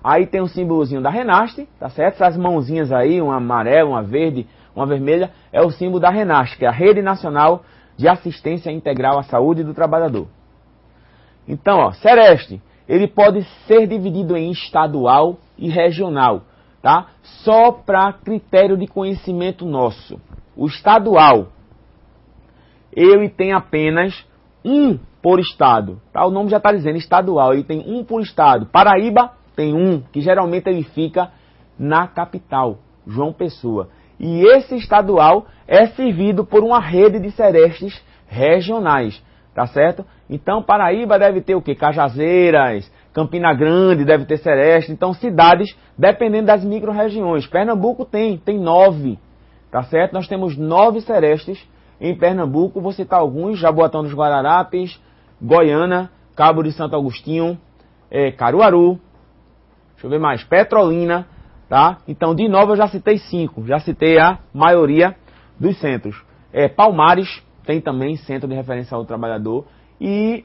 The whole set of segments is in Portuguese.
Aí tem um símbolozinho da Renastre, tá certo? Essas mãozinhas aí, uma amarela, uma verde, uma vermelha, é o símbolo da Renastre, que é a Rede Nacional de Assistência Integral à Saúde do Trabalhador. Então, ó, Sereste, ele pode ser dividido em estadual e regional, tá? Só para critério de conhecimento nosso. O estadual, ele tem apenas um por estado, tá? O nome já está dizendo estadual, ele tem um por estado. Paraíba tem um, que geralmente ele fica na capital, João Pessoa. E esse estadual é servido por uma rede de serestes regionais, tá certo? Então, Paraíba deve ter o quê? Cajazeiras, Campina Grande deve ter sereste. Então, cidades, dependendo das micro-regiões. Pernambuco tem 9, tá certo? Nós temos 9 serestes em Pernambuco. Vou citar alguns: Jaboatão dos Guararapes, Goiânia, Cabo de Santo Agostinho, Caruaru, deixa eu ver mais, Petrolina, tá? Então, de novo, eu já citei 5. Já citei a maioria dos centros. Palmares tem também Centro de Referência ao Trabalhador. E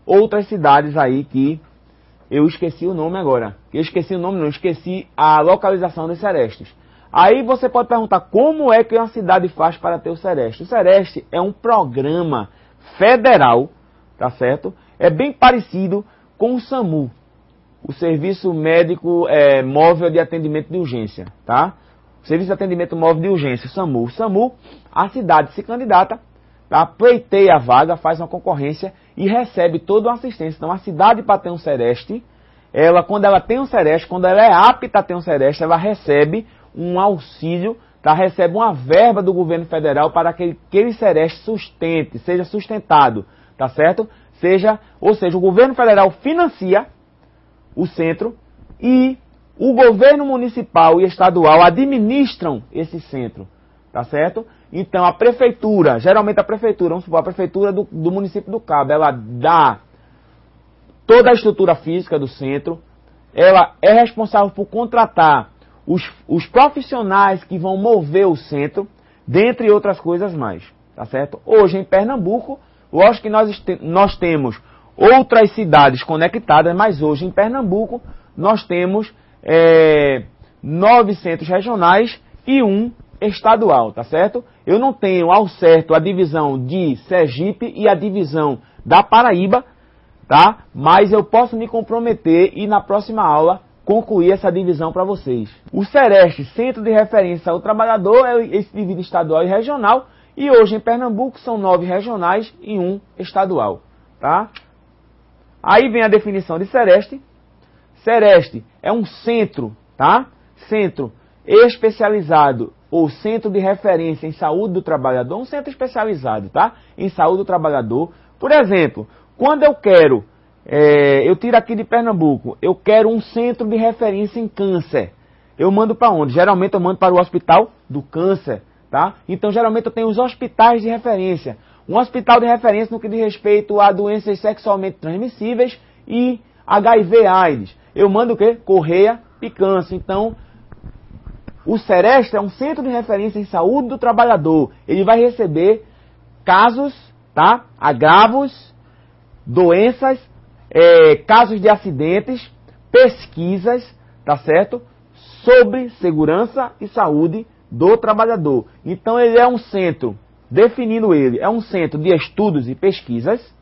outras cidades aí que eu esqueci o nome agora. Eu esqueci o nome, não, esqueci a localização dos serestes. Aí você pode perguntar, como é que uma cidade faz para ter o sereste? O sereste é um programa federal, tá certo? É bem parecido com o SAMU, o Serviço Médico Móvel de Atendimento de Urgência, tá? O Serviço de Atendimento Móvel de Urgência, o SAMU. O SAMU, a cidade se candidata, tá? Pleiteia a vaga, faz uma concorrência e recebe toda uma assistência. Então, a cidade, para ter um sereste, quando ela tem um sereste, quando ela é apta a ter um sereste, ela recebe um auxílio, tá? Recebe uma verba do governo federal para que aquele sereste sustente, seja sustentado, tá certo? Ou seja, o governo federal financia o centro e o governo municipal e estadual administram esse centro, tá certo? Então, a prefeitura, geralmente a prefeitura, vamos supor, a prefeitura do município do Cabo, ela dá toda a estrutura física do centro, ela é responsável por contratar os profissionais que vão mover o centro, dentre outras coisas mais, tá certo? Hoje, em Pernambuco, lógico que nós temos outras cidades conectadas, mas hoje, em Pernambuco, nós temos 9 centros regionais e 1 estadual, tá certo? Eu não tenho ao certo a divisão de Sergipe e a divisão da Paraíba, tá? Mas eu posso me comprometer e na próxima aula concluir essa divisão para vocês. O Sereste, Centro de Referência ao Trabalhador, ele se divide em estadual e regional, e hoje em Pernambuco são 9 regionais e 1 estadual, tá? Aí vem a definição de Sereste. Sereste é um centro, tá? Centro especializado ou centro de referência em saúde do trabalhador, um centro especializado, tá? Em saúde do trabalhador. Por exemplo, quando eu quero, eu tiro aqui de Pernambuco, eu quero um centro de referência em câncer. Eu mando para onde? Geralmente eu mando para o Hospital do Câncer, tá? Então, geralmente eu tenho os hospitais de referência. Um hospital de referência no que diz respeito a doenças sexualmente transmissíveis e HIV/AIDS. Eu mando o quê? Correia e Câncer. Então, o Sereste é um centro de referência em saúde do trabalhador. Ele vai receber casos, tá? Agravos, doenças, casos de acidentes, pesquisas, tá certo? Sobre segurança e saúde do trabalhador. Então, ele é um centro, definindo ele, é um centro de estudos e pesquisas,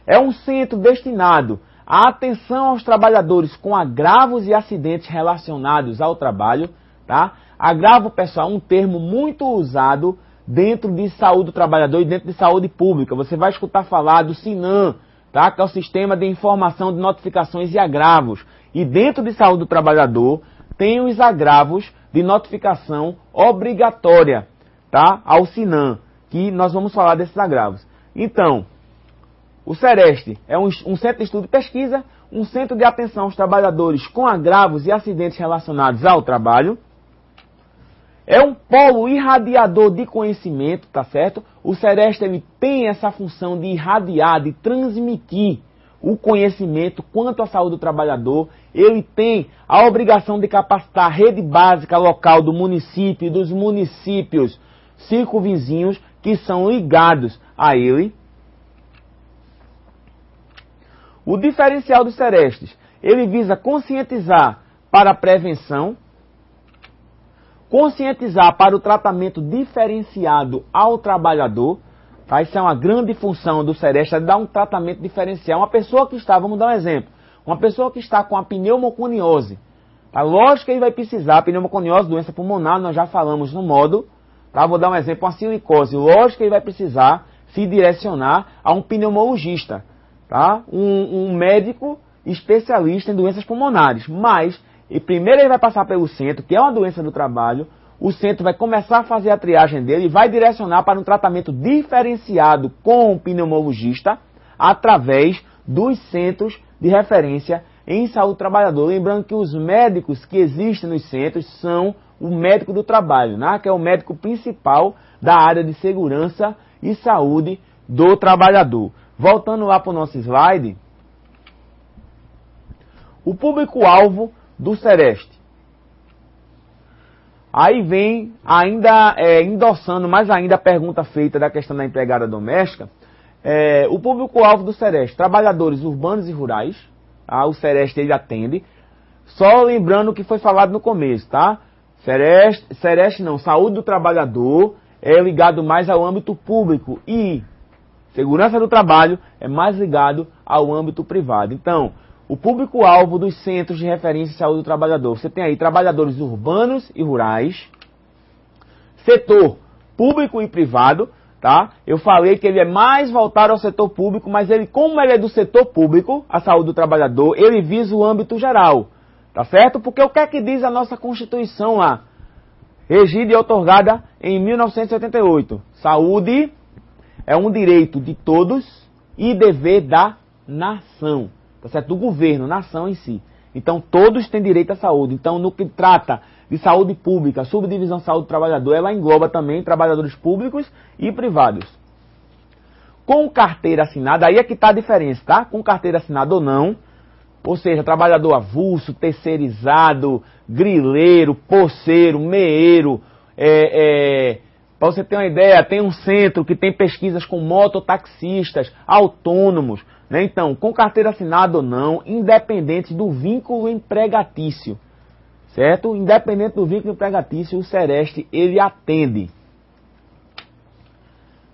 é um centro destinado à atenção aos trabalhadores com agravos e acidentes relacionados ao trabalho, tá? Agravo, pessoal, é um termo muito usado dentro de saúde do trabalhador e dentro de saúde pública. Você vai escutar falar do SINAM, tá? Que é o Sistema de Informação de Notificações e Agravos. E dentro de saúde do trabalhador tem os agravos de notificação obrigatória, tá? Ao SINAM, que nós vamos falar desses agravos. Então, o Sereste é um centro de estudo e pesquisa, um centro de atenção aos trabalhadores com agravos e acidentes relacionados ao trabalho. É um polo irradiador de conhecimento, tá certo? O Sereste ele tem essa função de irradiar, de transmitir o conhecimento quanto à saúde do trabalhador. Ele tem a obrigação de capacitar a rede básica local do município e dos municípios circunvizinhos que são ligados a ele. O diferencial dos Serestes, Ele visa conscientizar para a prevenção, conscientizar para o tratamento diferenciado ao trabalhador. Tá? Isso é uma grande função do Sereste, é dar um tratamento diferencial. Uma pessoa que está, vamos dar um exemplo, uma pessoa que está com a pneumoconiose, tá? Lógico que ele vai precisar, pneumoconiose, doença pulmonar, nós já falamos no módulo, tá? Vou dar um exemplo, uma silicose, lógico que ele vai precisar se direcionar a um pneumologista, tá? Um médico especialista em doenças pulmonares, mas primeiro ele vai passar pelo centro, que é uma doença do trabalho, o centro vai começar a fazer a triagem dele e vai direcionar para um tratamento diferenciado com o pneumologista através dos centros de referência em saúde do trabalhador. Lembrando que os médicos que existem nos centros são o médico do trabalho, né? Que é o médico principal da área de segurança e saúde do trabalhador. Voltando lá para o nosso slide, o público-alvo do Sereste. Aí vem ainda endossando mais ainda a pergunta feita da questão da empregada doméstica. O público-alvo do Sereste, trabalhadores urbanos e rurais, tá? O Sereste ele atende. Só lembrando o que foi falado no começo, tá? Sereste não, saúde do trabalhador é ligado mais ao âmbito público e segurança do trabalho é mais ligado ao âmbito privado. Então, o público-alvo dos centros de referência em saúde do trabalhador. Você tem aí trabalhadores urbanos e rurais, setor público e privado, tá? Eu falei que ele é mais voltado ao setor público, mas ele, como ele é do setor público, a saúde do trabalhador, ele visa o âmbito geral, tá certo? Porque o que é que diz a nossa Constituição lá? Regida e outorgada em 1988. Saúde é um direito de todos e dever da nação. Tá certo? Do governo, nação em si. Então, todos têm direito à saúde. Então, no que trata de saúde pública, subdivisão saúde do trabalhador, ela engloba também trabalhadores públicos e privados. Com carteira assinada, aí é que está a diferença, tá? Com carteira assinada ou não, ou seja, trabalhador avulso, terceirizado, grileiro, poceiro, meeiro, para você ter uma ideia, tem um centro que tem pesquisas com mototaxistas, autônomos, né? Então, com carteira assinada ou não, independente do vínculo empregatício, certo? Independente do vínculo empregatício, o Sereste, ele atende.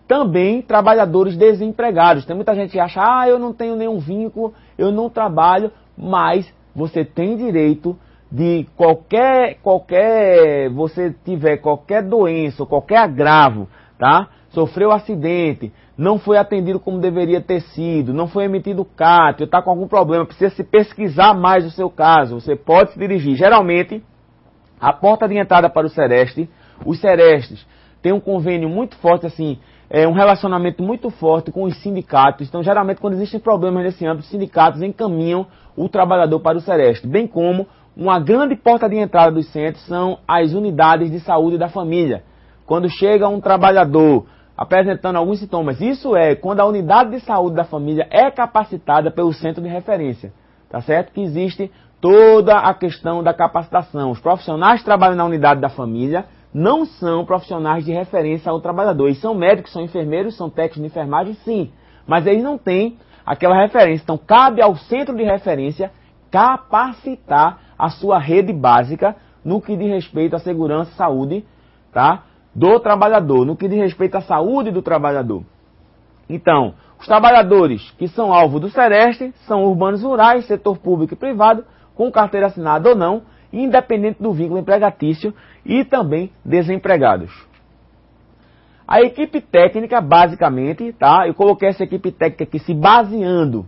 Também trabalhadores desempregados. Tem muita gente que acha, eu não tenho nenhum vínculo, eu não trabalho, mas você tem direito de você tiver qualquer doença, qualquer agravo, tá? Sofreu acidente, não foi atendido como deveria ter sido, não foi emitido CAT, está com algum problema, precisa se pesquisar mais o seu caso, você pode se dirigir. Geralmente, a porta de entrada para o Sereste, os Serestes têm um convênio muito forte, assim, um relacionamento muito forte com os sindicatos. Então, geralmente, quando existem problemas nesse âmbito, os sindicatos encaminham o trabalhador para o Sereste, bem como uma grande porta de entrada dos centros são as unidades de saúde da família. Quando chega um trabalhador apresentando alguns sintomas, isso é quando a unidade de saúde da família é capacitada pelo centro de referência, tá certo? Que existe toda a questão da capacitação. Os profissionais que trabalham na unidade da família não são profissionais de referência ao trabalhador. Eles são médicos, são enfermeiros, são técnicos de enfermagem, sim, mas eles não têm aquela referência. Então, cabe ao centro de referência capacitar a sua rede básica no que diz respeito à segurança e saúde, tá, do trabalhador, no que diz respeito à saúde do trabalhador. Então, os trabalhadores que são alvo do Sereste são urbanos rurais, setor público e privado, com carteira assinada ou não, independente do vínculo empregatício e também desempregados. A equipe técnica, basicamente, tá, eu coloquei essa equipe técnica aqui se baseando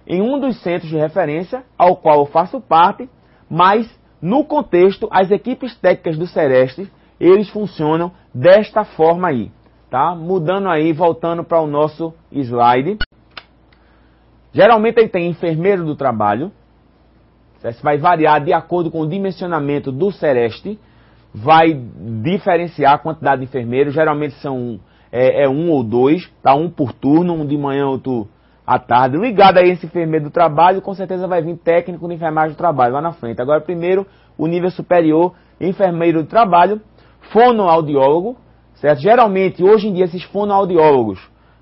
em um dos centros de referência, ao qual eu faço parte, mas, no contexto, as equipes técnicas do Sereste, eles funcionam desta forma aí, tá? Mudando aí, voltando para o nosso slide. Geralmente ele tem enfermeiro do trabalho, isso vai variar de acordo com o dimensionamento do Sereste, vai diferenciar a quantidade de enfermeiros, geralmente são um ou dois, tá? Um por turno, um de manhã, outro à tarde. Ligado a esse enfermeiro do trabalho, com certeza vai vir técnico de enfermagem do trabalho lá na frente. Agora, primeiro, o nível superior, enfermeiro do trabalho, fonoaudiólogo, certo? Geralmente, hoje em dia, esses fonoaudiólogos,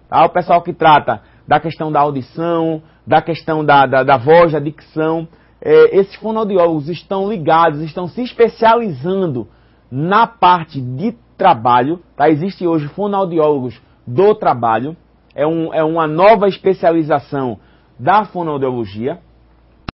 tá? O pessoal que trata da questão da audição, da questão da voz, da dicção. Esses fonoaudiólogos estão ligados, estão se especializando na parte de trabalho. Tá? Existe hoje fonoaudiólogos do trabalho, é uma nova especialização da fonoaudiologia.